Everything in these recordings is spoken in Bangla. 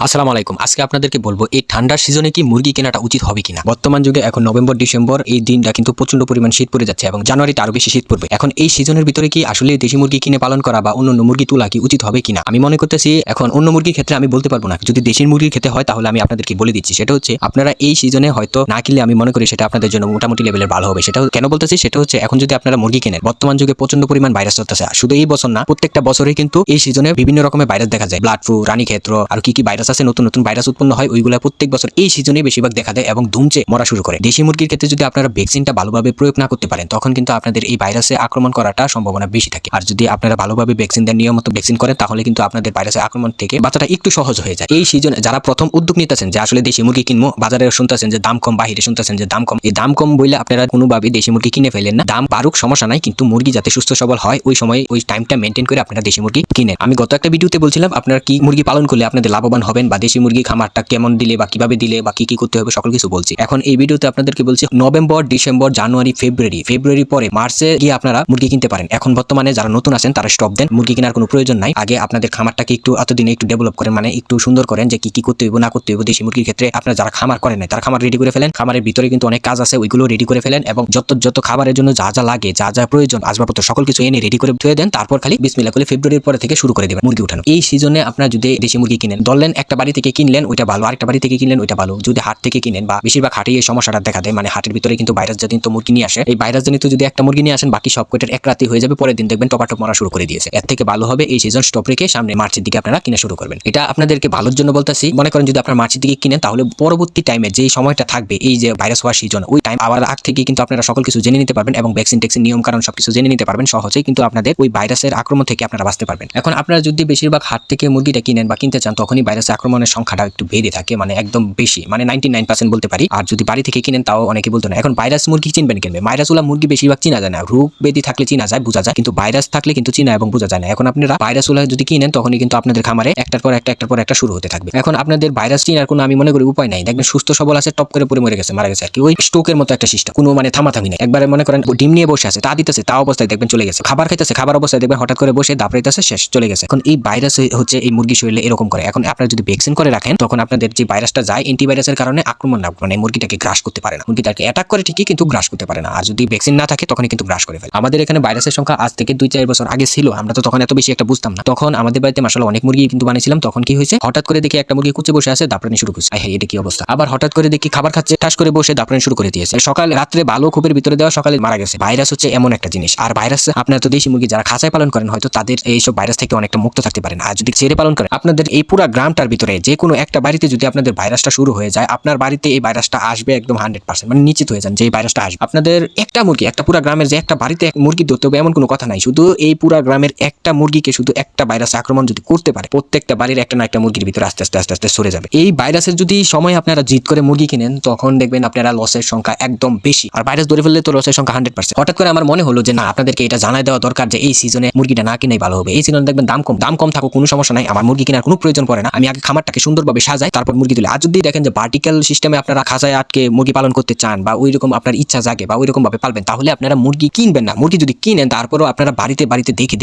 আসসালামু আলাইকুম। আজকে আপনাদেরকে বলবো এই ঠান্ডার সিজনে কি মুরগি কেনাটা উচিত হবে কিনা। বর্তমান যুগে এখন নভেম্বর ডিসেম্বর এই দিনটা কিন্তু প্রচন্ড পরিমাণ শীত পড়ে যাচ্ছে এবং জানুয়ারিতে আরো বেশি শীত পড়বে। এখন এই সিজনের ভিতরে কি আসলে দেশি মুরগি কিনে পালন করা বা অন্য মুরগি তোলা কি উচিত হবে কিনা। আমি মনে করতেছি এখন অন্য মুরগির ক্ষেত্রে আমি বলতে পারবো না, যদি দেশির মুরগির ক্ষেত্রে হয় তাহলে আমি আপনাদেরকে বলে দিচ্ছি। সেটা হচ্ছে আপনারা এই সিজনে হয়তো না কিনলে আমি মনে করি সেটা আপনাদের জন্য মোটামুটি লেভেলের ভালো হবে। সেটা কেন বলতেছি, সেটা হচ্ছে এখন যদি আপনারা মুরগি কেনেন, বর্তমান যুগে প্রচন্ড পরিমাণ ভাইরাস চলতেছে। শুধু এই বছর না, প্রত্যেকটা বছরে কিন্তু এই সিজনে বিভিন্ন রকমের ভাইরাস দেখা যায়। ব্লাড ফ্লু, রানীক্ষেত্র আর কি ভাইরাস আছে, নতুন নতুন ভাইরাস উৎপন্ন হয়, ওইগুলা প্রত্যেক বছর এই সিজনে বেশিরভাগ দেখা দেয় এবং ধুমচে মরা শুরু করে। দেশি মুরগির ক্ষেত্রে যদি আপনারা ভ্যাকসিনটা ভালোভাবে প্রয়োগ না করতে পারেন, তখন কিন্তু আপনাদের এই ভাইরাসে আক্রমণ করাটা সম্ভাবনা বেশি থাকে। আর যদি আপনারা ভালোভাবে ভ্যাকসিন দেন, নিয়মিত ভ্যাকসিন করেন, তাহলে কিন্তু আপনাদের ভাইরাসের আক্রমণ থেকে বাঁচাটা একটু সহজ হয়ে যায়। এই সিজনে যারা প্রথম উদ্যোগ নিতেছেন যে আসলে দেশি মুরগি কিনবো, বাজারে শুনতেছেন যে দাম কম, বাহিরে শুনতেছেন যে দাম কম, এই দাম কম বললে আপনারা কোনোভাবে দেশি মুরগি কিনে ফেলেন না। দাম বাড়ুক সমস্যা নাই, কিন্তু মুরগি যাতে সুস্থ সবল হয় ওই সময় ওই টাইমটা মেনটেন করে আপনারা দেশি মুরগি কিনেন। আমি গত একটা ভিডিওতে বলছিলাম আপনারা কি মুরগি পালন করলে আপনাদের লাভবান হবেন বা দেশি মুরগি খামারটা কেমন দিলে বা কিভাবে দিলে বা কি করতে হবে সকল কিছু বলছি। এখন এই ভিডিওতে আপনাদেরকে বলছি নভেম্বর ডিসেম্বর জানুয়ারি ফেব্রুয়ারি পরে মার্চে গিয়ে আপনারা মুরগি কিনতে পারেন। এখন বর্তমানে যারা নতুন আছেন তারা স্টপ দেন, মুরগি কেনার কোনো প্রয়োজন নাই। আগে আপনাদের খামারটাকে একটু এতদিনে একটু ডেভেলপ করেন, মানে একটু সুন্দর করেন যে কি করতে হবে না করতে হবে। দেশি মুরগির ক্ষেত্রে আপনারা যারা খামার করেন নাই তারা খামার রেডি করে ফেলেন। খামারের ভিতরে কিন্তু অনেক কাজ আছে, ওইগুলো রেডি করে ফেলেন এবং যত খাবারের জন্য যা যা লাগে, যা যা প্রয়োজন আসবাবপত্র সকল কিছু এনে রেডি করে ধুয়ে দেন। তারপর খালি বিসমিল্লাহ করে ফেব্রুয়ারির পরে থেকে শুরু করে দেবেন মুরগি উঠানো। এই সিজনে আপনারা যদি দেশি মুরগি কিনেন, ধরলেন একটা বাড়ি থেকে কিনলেন ওইটা ভালো, আরেকটা বাড়ি থেকে কিনলেন ওইটা ভালো। যদি হাট থেকে কিনেন বা বেশিরভাগ হাটে এই সমস্যাটা দেখা দেয়, মানে হাটের ভিতরে কিন্তু ভাইরাস জনিত মুরগি নিয়ে আসে। এই ভাইরাস জনিত যদি একটা মুরগি নিয়ে আসেন, বাকি সব কয়টার এক রাতে হয়ে যাবে, পরের দিন দেখবেন টপাটপ মারা শুরু করে দিয়েছে। এর থেকে ভালো হবে এই সিজন স্টপ রেখে সামনে মার্চের দিকে আপনারা কিনে শুরু করবেন। এটা আপনাদেরকে ভালোর জন্য বলতেছি। মনে করেন যদি আপনারা মার্চের দিকে কিনেন, তাহলে পরবর্তী টাইমে যে সময়টা থাকবে এই যে ভাইরাস হওয়ার সিজন, ওই টাইম আবার আগ থেকে কিন্তু আপনারা সকল কিছু জেনে নিতে পারবেন এবং ভ্যাকসিন টেক্সিন নিয়ম কারণ সবকিছু জেনে নিতে পারবেন সহজেই, কিন্তু আপনাদের ওই ভাইরাসের আক্রমণ থেকে আপনারা বাঁচতে পারবেন। এখন আপনারা যদি বেশিরভাগ হাট থেকে মুরগিটা কিনেন বা কিনতে চান, তখনই ভাইরাসের আক্রমণের সংখ্যাটা একটু বেড়ে থাকে, মানে একদম বেশি, মানে 99% বলতে পারি। আর যদি বাড়ি থেকে কিনেন তাও অনেকে বলতো না। এখন ভাইরাস মুরগি চিনবেন কিনবে, ভাইরাসওয়ালা মুরগি বেশিরভাগ চিনা যায় না। রোগ ব্যাধি থাকলে চিনা যায়, বোঝা যায়, কিন্তু ভাইরাস থাকলে কিন্তু চিনা এবং বোঝা যায় না। এখন আপনারা ভাইরাসওয়ালা যদি কিনেন, তখনই কিন্তু আপনাদের খামারে একটার পর একটা শুরু হতে থাকবে। এখন আপনাদের ভাইরাস চিনার কোনো আমি মনে করি উপায় নাই। দেখবেন সুস্থ সবল আছে, টপ করে পড়ে মরে গেছে, মারা গেছে আর কি। ওই স্টোকের মতো একটা সিস্টেম, কোনো মানে থামাথামি নেই। একবারে মনে করেন ডিম নিয়ে বসে আছে, তা দিতেছে, তা অবস্থায় দেখবেন চলে গেছে। খাবার খাইতেছে, খাবার অবস্থায় দেখবেন হঠাৎ করে বসে দাপড়াইতেছে, শেষ, চলে গেছে। এখন এই ভাইরাস হচ্ছে এই মুরগি শরীরে এরকম করে। এখন আপনারা যদি ভ্যাকসিন করে রাখেন, তখন আপনাদের যে ভাইরাসটা যায় অ্যান্টিভাইরাসের কারণে আক্রমণ না, মানে মুরগিটাকে গ্রাস করতে পারে না। মুরগিটাকে অ্যাটাক করে ঠিকই, কিন্তু গ্রাস করতে পারে না। আর যদি ভ্যাকসিন না থাকে তখনই কিন্তু গ্রাস করে ফেলে। আমাদের এখানে ভাইরাসের সংখ্যা আজ থেকে 2-4 বছর আগে ছিল, আমরা তো তখন এত বেশি একটা বুঝতাম না। তখন আমাদের বাড়িতে মাশাআল্লাহ অনেক মুরগি কিন্তু বানিয়েছিলাম। তখন কি হয়েছে, হঠাৎ করে দেখি একটা মুরগি কুচে বসে আছে, দাপড়ানি শুরু করছে। হ্যাঁ, এটা কি অবস্থা। আবার হঠাৎ করে দেখি খাবার খাচ্ছে, ঠাস করে বসে দাপড়ানি শুরু করে দিয়েছে। সকাল রাত্রে ভালো খোপের ভিতরে দেওয়া, সকালে মারা গেছে। ভাইরাস হচ্ছে এমন একটা জিনিস। আর ভাইরাস আপনারা তো দেশি মুরগি যারা খাঁচায় পালন করেন, হয়তো তাদের এইসব ভাইরাস থেকে অনেকটা মুক্ত থাকতে পারেন। আর যদি ছেড়ে পালন করেন, আপনাদের এই পুরো গ্রামটার ভিতরে যে কোনো একটা বাড়িতে যদি আপনাদের ভাইরাসটা শুরু হয়ে যায়, আপনার বাড়িতে এই ভাইরাসটা আসবে একদম 100%, মানে নিশ্চিত হয়ে যান যে এই ভাইরাসটা আসবে। আপনাদের একটা মুরগি, একটা পুরো গ্রামের যে একটা বাড়িতে মুরগি ধরতে হবে এমন কোনো কথা নাই। শুধু এই পুরো গ্রামের একটা মুরগিকে শুধু একটা ভাইরাস আক্রমণ যদি করতে পারে, প্রত্যেকটা বাড়ির একটা না একটা মুরগির ভিতরে আস্তে আস্তে সরে যাবে। এই ভাইরাসের যদি সময় আপনারা জিত করে মুরগি কিনেন, তখন দেখবেন আপনারা লসের সংখ্যা একদম বেশি। আর ভাইরাস ধরে ফেললে তো লসের সংখ্যা 100%। হঠাৎ করে আমার মনে হলো যে না, আপনাদেরকে এটা জানাই দেওয়া দরকার যে এই সিজনে মুরগিটা না কিনেই ভালো হবে। এই সিজনে দেখবেন দাম কম থাকুক, কোনো সমস্যা নাই, আমার মুরগি কেনার কোনো প্রয়োজন পড়ে না। আমি আগে খামারটাকে সুন্দরভাবে সাজাই, তারপর মুরগি তুলি। আর যদি দেখেন যে ভার্টিক্যাল সিস্টেমে আপনারা খাঁচায় আটকে মুরগি পালন করতে চান বা ওইরকম আপনার ইচ্ছা জাগে বা ওইরকম ভাবে পালবেন, তাহলে আপনারা মুরগি কিনবেন না। মুরগি যদি কিনেন, তারপরও আপনারা বাড়িতে দেখে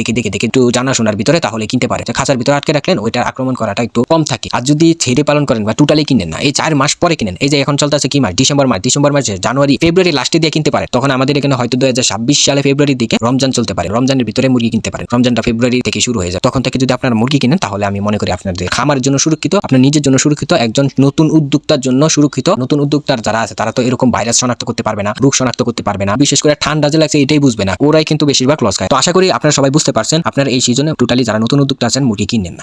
একটু জানাশোনার ভিতরে তাহলে কিনতে পারে। খাঁচার ভিতরে আটকে রাখলেন, ওইটার আক্রমণ করাটা একটু কম থাকে। আর যদি ছেড়ে পালন করেন বা টোটালি কিনেন না, এই 4 মাস পরে কিনেন। এই যে এখন চলতেছে কি মাস, ডিসেম্বর মাস, জানুয়ারি ফেব্রুয়ারি লাস্টে দিয়ে কিনতে পারে। তখন আমাদের এখানে হয়তো 2026 সালে ফেব্রুয়ারির দিকে রমজান চলতে পারে, রমজানের ভিতরে মুরগি কিনতে পারেন। রমজানটা ফেব্রুয়ারি থেকে শুরু হয়ে যায়। তখন থেকে যদি আপনারা মুরগি কিনেন, তাহলে আমি মনে করি আপনাদের খামারের জন্য সুরক্ষিত, আপনার নিজের জন্য সুরক্ষিত, একজন নতুন উদ্যোক্তার জন্য সুরক্ষিত। নতুন উদ্যোক্তার যারা আছে তারা তো এরকম ভাইরাস শনাক্ত করতে পারবে না, রোগ শনাক্ত করতে পারবে না, বিশেষ করে ঠান্ডা যে লাগছে এটাই বুঝবে না, ওরাই কিন্তু বেশিরভাগ লস খায়। তো আশা করি আপনারা সবাই বুঝতে পারছেন। আপনার এই সিজনে টোটালি যারা নতুন উদ্যোক্তা আছেন মুরগি কিনেন না।